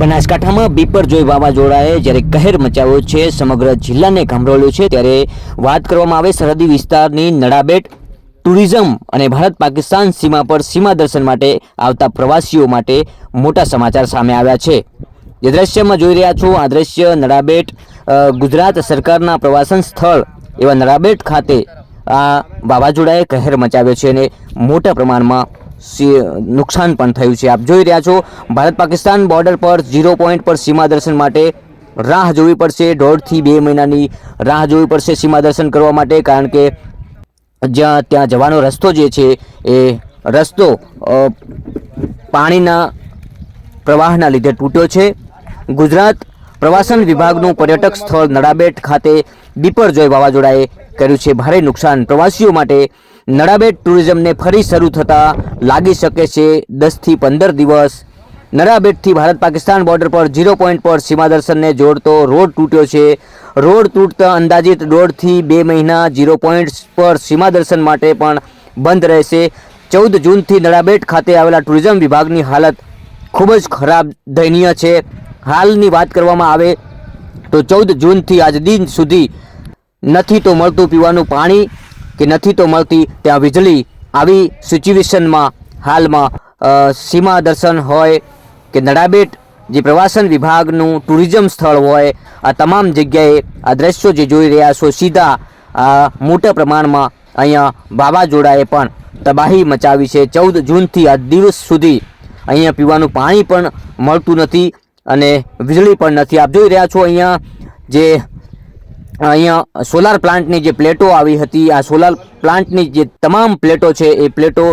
બનાસકાંઠામાં બીપરજોય વાવાઝોડાએ જ્યારે કહેર મચાવ્યો છે, સમગ્ર જિલ્લાને ગામરોળ્યો છે, ત્યારે વાત કરવામાં આવે સરહદી વિસ્તારની નડાબેટ ટુરિઝમ અને ભારત પાકિસ્તાન સીમા પર સીમા દર્શન માટે આવતા પ્રવાસીઓ માટે મોટા સમાચાર સામે આવ્યા છે। જે દ્રશ્યમાં જોઈ રહ્યા છો આ દ્રશ્ય નડાબેટ ગુજરાત સરકારના પ્રવાસન સ્થળ એવા નડાબેટ ખાતે આ વાવાઝોડાએ કહેર મચાવ્યો છે અને મોટા પ્રમાણમાં नुकसान पण थयुं छे। आप जोई रह्या छो भारत पाकिस्तान बॉर्डर पर 0 पॉइंट पर सीमा दर्शन माटे राह जोवी पड़शे। 1.5 થી 2 મહિનાની राह जोवी पड़शे सीमा दर्शन करवा माटे, कारण के ज्यां त्यां जवानो रस्तो जे छे ए रस्तो पाणीना प्रवाहना लीधे तूट्यो छे। गुजरात प्रवासन विभागनुं पर्यटक स्थळ नडाबेट खाते बीपरजोय वावाझोडाए कर्युं छे भारे नुकसान। प्रवासीओ माटे नडाबेट टूरिज्म ने फरी शुरू थता लागी शके छे 10 થી 15 दिवस। नडाबेट थी भारत पाकिस्तान बॉर्डर पर 0 पॉइंट पर सीमा दर्शन ने जोड़तो रोड तूट्यो छे। रोड तूटता अंदाजित 1.5 થી 2 महीना 0 पॉइंट पर सीमा दर्शन माटे पण बंद रहेशे। 14 जून थी नडाबेट खाते आवेला टूरिज्म विभागनी हालत खूब ज खराब दयनीय छे। हालनी वात करवामां आवे तो 14 जून थी आज दिन सुधी नथी तो मळतुं पीवानुं पाणी कि नहीं तो मळती त्यां वीजળી। आवी सिच्युएशनमां हालमां सीमा दर्शन होय कि नडाबेट जे प्रवासन विभागनुं टूरिज्म स्थळ होय आ तमाम जग्याए आ दृश्यो जे जोई रह्या छो सीधा मोटा प्रमाणमां अहींया वावाझोडाए पण तबाही मचावी छे। 14 जूनथी आ दिवस सुधी अहींया पीवानुं पाणी पण मळतुं नथी अने वीजળી पण नथी। आप जोई रह्या छो अहींया जे अहींया सोलार प्लांटनी जे प्लेटो आवी हती आ सोलार प्लांटनी जे तमाम प्लेटो छे ए प्लेटो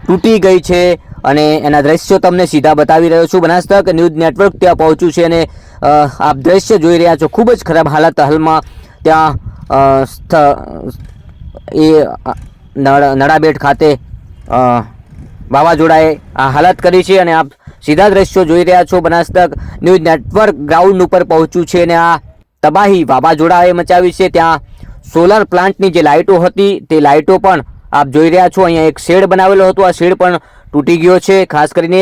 तूटी गई छे अने एना दृश्यो तमने सीधा बतावी रह्यो छुं। बनासतक न्यूज नेटवर्क त्यां पहोंच्युं छे अने आप दृश्य जोई रह्या छो खूब ज खराब हालत हालमां त्यां नडाबेट खाते वावाझोडाए आ हालत करी छे अने आप सीधा दृश्यो जोई रह्या छो। बनासतक न्यूज नेटवर्क ग्राउंड उपर पहोंच्युं छे अने आ तबाही वावाझोडाए मचावी छे। त्यां सोलार प्लांटनी जे लाइटो हती ते लाइटो पण आप जोई रह्या छो। अहींया एक शेड बनावेलो हतो, आ शेड पण तूटी गयो छे। खास करीने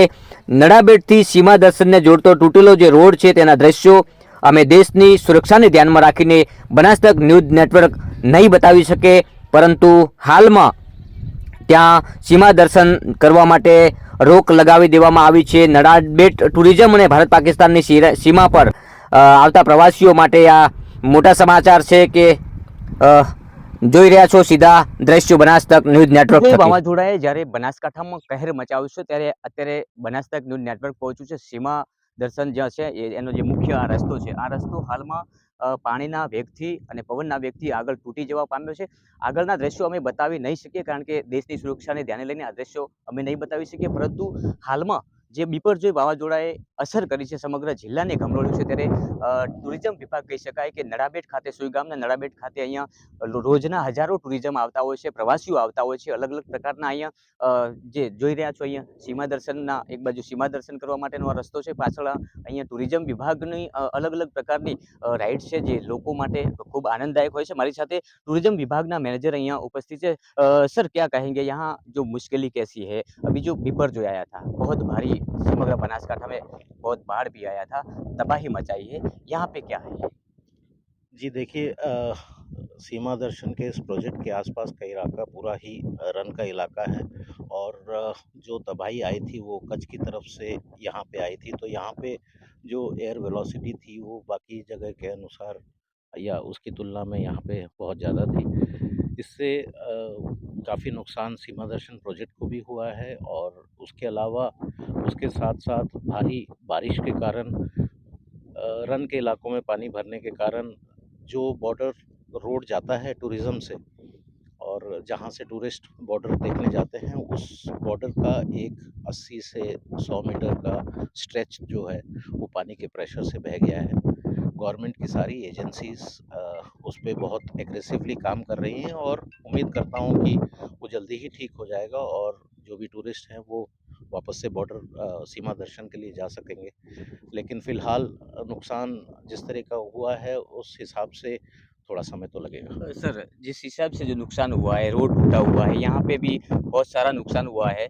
नडाबेटथी सीमा दर्शनने जोड़तो तूटेलो जे रोड छे तेना दृश्यो अमे देशनी सुरक्षाने ध्यानमां राखीने बनासतक न्यूज नेटवर्क नहीं बतावी शके, परंतु हालमां त्यां सीमा दर्शन करवा माटे रोक लगावी देवामां आवी छे। नडाबेट टूरिज्म अने भारत पाकिस्ताननी सीमा पर आवता प्रवासीओ माटे आ मोटा समाचार छे के જોઈ રહ્યા છો સીધા દ્રશ્યો બનાસતક ન્યૂઝ નેટવર્ક વાવાઝોડાએ જ્યારે બનાસકાંઠામાં કહેર મચાવ્યું છે ત્યારે અત્યારે બનાસતક ન્યૂઝ નેટવર્ક પહોંચ્યું છે। સીમા દર્શન જ્યાં છે એનો જે મુખ્ય આ રસ્તો છે, આ રસ્તો હાલમાં પાણીના વેગથી અને પવનના વેગથી આગળ તૂટી જવા પામ્યો છે। આગળના દ્રશ્યો અમે બતાવી નહીં શકીએ કારણ કે દેશની સુરક્ષાને ધ્યાને લઈને આ દ્રશ્યો અમે નહીં બતાવી શકીએ, પરંતુ હાલમાં જે બીપરજોય વાવાઝોડાએ અસર કરી છે સમગ્ર જિલ્લાને ગમરોળ્યું છે, ત્યારે ટુરિઝમ વિભાગ કહી શકાય કે નડાબેટ ખાતે સુઈગામના નડાબેટ ખાતે અહીંયા રોજના હજારો ટુરિઝમ આવતા હોય છે, પ્રવાસીઓ આવતા હોય છે। અલગ અલગ પ્રકારના અહીંયા જે જોઈ રહ્યા છો અહીંયા સીમા દર્શનના એક બાજુ સીમા દર્શન કરવા માટેનો આ રસ્તો છે, પાછળ અહીંયા ટુરિઝમ વિભાગની અલગ અલગ પ્રકારની રાઇડ્સ છે જે લોકો માટે ખૂબ આનંદદાયક હોય છે। मारी साथे टूरिज्म विभाग ना मैनेजर यहाँ उपस्थित है। सर क्या कहेंगे, यहाँ जो मुश्किल कैसी है? अभी जो बिपरजोय आया था बहुत भारी, समग्र बनासकांठा में बहुत बाढ़ भी आया था, तबाही मचाई है, यहाँ पे क्या है? जी देखिए, सीमा दर्शन के इस प्रोजेक्ट के आसपास का इलाका पूरा ही रन का इलाका है और जो तबाही आई थी वो कच्छ की तरफ से यहाँ पे आई थी, तो यहाँ पे जो एयर वेलोसिटी थी वो बाकी जगह के अनुसार या उसकी तुलना में यहाँ पे बहुत ज़्यादा थी। इससे काफ़ी नुकसान सीमा दर्शन प्रोजेक्ट को भी हुआ है और उसके अलावा उसके साथ साथ भारी बारिश के कारण रन के इलाकों में पानी भरने के कारण जो बॉर्डर रोड जाता है टूरिज़्म से और जहाँ से टूरिस्ट बॉर्डर देखने जाते हैं, उस बॉर्डर का एक 80 से 100 मीटर का स्ट्रेच जो है वो पानी के प्रेशर से बह गया है। गवर्नमेंट की सारी एजेंसीज़ उस पे बहुत एग्रेसिवली काम कर रही हैं और उम्मीद करता हूँ कि वो जल्दी ही ठीक हो जाएगा और जो भी टूरिस्ट हैं वो वापस से बॉर्डर सीमा दर्शन के लिए जा सकेंगे। लेकिन फ़िलहाल नुकसान जिस तरह का हुआ है उस हिसाब से थोड़ा समय तो लगेगा। सर, जिस हिसाब से जो नुकसान हुआ है, रोड टूटा हुआ है, यहाँ पे भी बहुत सारा नुकसान हुआ है,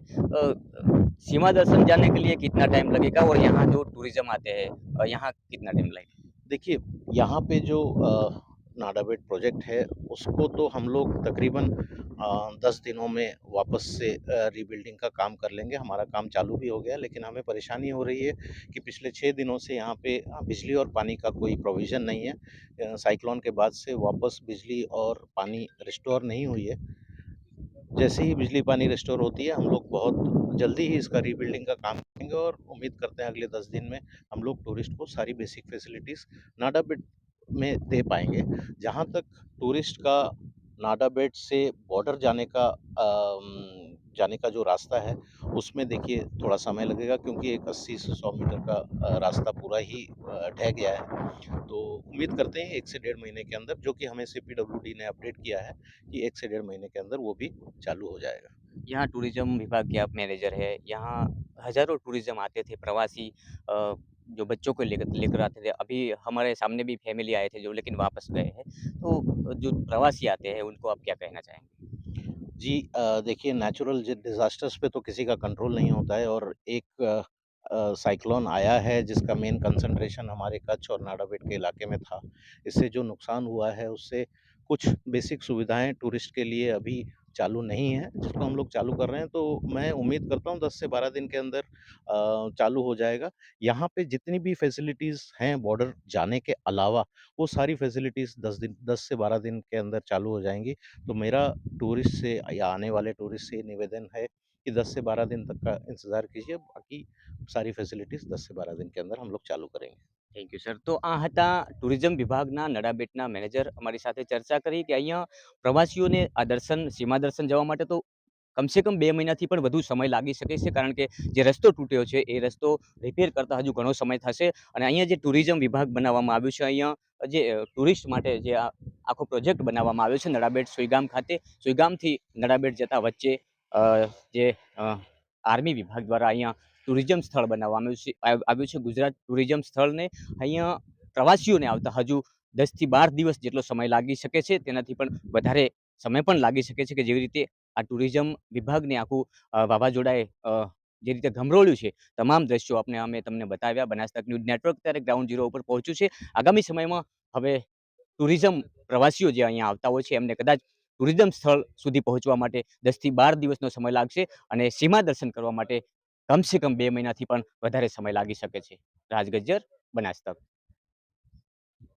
सीमा दर्शन जाने के लिए कितना टाइम लगेगा और यहाँ जो टूरिज्म आते हैं यहाँ कितना टाइम लगेगा? देखिए, यहाँ पे जो नाडाबेट प्रोजेक्ट है, उसको तो हम लोग तकरीबन 10 दिनों में वापस से रीबिल्डिंग का काम कर लेंगे। हमारा काम चालू भी हो गया है, लेकिन हमें परेशानी हो रही है कि पिछले 6 दिनों से यहाँ पे बिजली और पानी का कोई प्रोविज़न नहीं है। साइक्लोन के बाद से वापस बिजली और पानी रिस्टोर नहीं हुई है। जैसे ही बिजली पानी रिस्टोर होती है, हम लोग बहुत जल्दी ही इसका रीबिल्डिंग का काम करेंगे और उम्मीद करते हैं अगले 10 दिन में हम लोग टूरिस्ट को सारी बेसिक फैसिलिटीज़ नाडा बेट में दे पाएँगे। जहाँ तक टूरिस्ट का नाडा बेट से बॉर्डर जाने का जो रास्ता है, उसमें देखिए थोड़ा समय लगेगा क्योंकि एक 80 से 100 मीटर का रास्ता पूरा ही ढह गया है। तो उम्मीद करते हैं 1 से डेढ़ महीने के अंदर, जो कि हमें सीपीडब्ल्यूडी ने अपडेट किया है कि 1 से डेढ़ महीने के अंदर वो भी चालू हो जाएगा। यहाँ टूरिज्म विभाग के आप मैनेजर है, यहाँ हज़ारों टूरिज्म आते थे प्रवासी जो बच्चों को लेकर लेकर आते थे। अभी हमारे सामने भी फैमिली आए थे जो लेकिन वापस गए हैं। तो जो प्रवासी आते हैं उनको आप क्या कहना चाहेंगे? जी देखिए नेचुरल डिज़ास्टर्स पे तो किसी का कंट्रोल नहीं होता है और एक साइक्लोन आया है जिसका मेन कंसंट्रेशन हमारे कच्छ और नाडाबेट के इलाके में था। इससे जो नुकसान हुआ है उससे कुछ बेसिक सुविधाएँ टूरिस्ट के लिए अभी चालू नहीं हैं, जिसको हम लोग चालू कर रहे हैं। तो मैं उम्मीद करता हूँ 10 से 12 दिन के अंदर चालू हो जाएगा। यहाँ पे जितनी भी फैसिलिटीज़ हैं बॉर्डर जाने के अलावा, वो सारी फैसिलिटीज़ 10 से 12 दिन के अंदर चालू हो जाएँगी। तो मेरा टूरिस्ट से या आने वाले टूरिस्ट से निवेदन है कि 10 से 12 दिन तक का इंतज़ार कीजिए, बाकी सारी फैसिलिटीज़ 10 से 12 दिन के अंदर हम लोग चालू करेंगे। Thank you sir. તો આ હતા ટુરિઝમ વિભાગના નડાબેટના મેનેજર અમારી સાથે ચર્ચા કરી કે અહીંયા પ્રવાસીઓને આ દર્શન સીમા દર્શન જવા માટે તો કમસે કમ 2 મહિનાથી પણ વધુ સમય લાગી શકે છે કારણ કે જે રસ્તો તૂટ્યો છે એ રસ્તો રિપેર કરતા હજુ ઘણો સમય થશે અને અહીંયા જે ટુરિઝમ વિભાગ બનાવવામાં આવ્યું છે અહીંયા જે ટુરિસ્ટ માટે જે આ આખો પ્રોજેક્ટ બનાવવામાં આવ્યો છે નડાબેટ સુઈગામ ખાતે સુઈગામથી નડાબેટ જતા વચ્ચે જે આર્મી વિભાગ દ્વારા અહીંયા ટુરિઝમ સ્થળ બનાવવામાં આવ્યું છે ગુજરાત ટુરિઝમ સ્થળને અહીંયા પ્રવાસીઓને આવતા હજુ 10થી 12 દિવસ જેટલો સમય લાગી શકે છે તેનાથી પણ વધારે સમય પણ લાગી શકે છે કે જેવી રીતે આ ટુરિઝમ વિભાગને આખું વાવાઝોડાએ જે રીતે ગમરોળ્યું છે તમામ દ્રશ્યો અમે તમને બતાવ્યા બનાસકાંઠા ન્યૂઝ નેટવર્ક ત્યારે ગ્રાઉન્ડ ઝીરો ઉપર પહોંચ્યું છે આગામી સમયમાં હવે ટુરિઝમ પ્રવાસીઓ જે અહીંયા આવતા હોય છે એમને કદાચ ટુરિઝમ સ્થળ સુધી પહોંચવા માટે 10થી 12 દિવસનો સમય લાગશે અને સીમા દર્શન કરવા માટે કમસે કમ 2 મહિનાથી પણ વધારે સમય લાગી શકે છે. રાજ ગજ્જર, બનાસકાંઠા.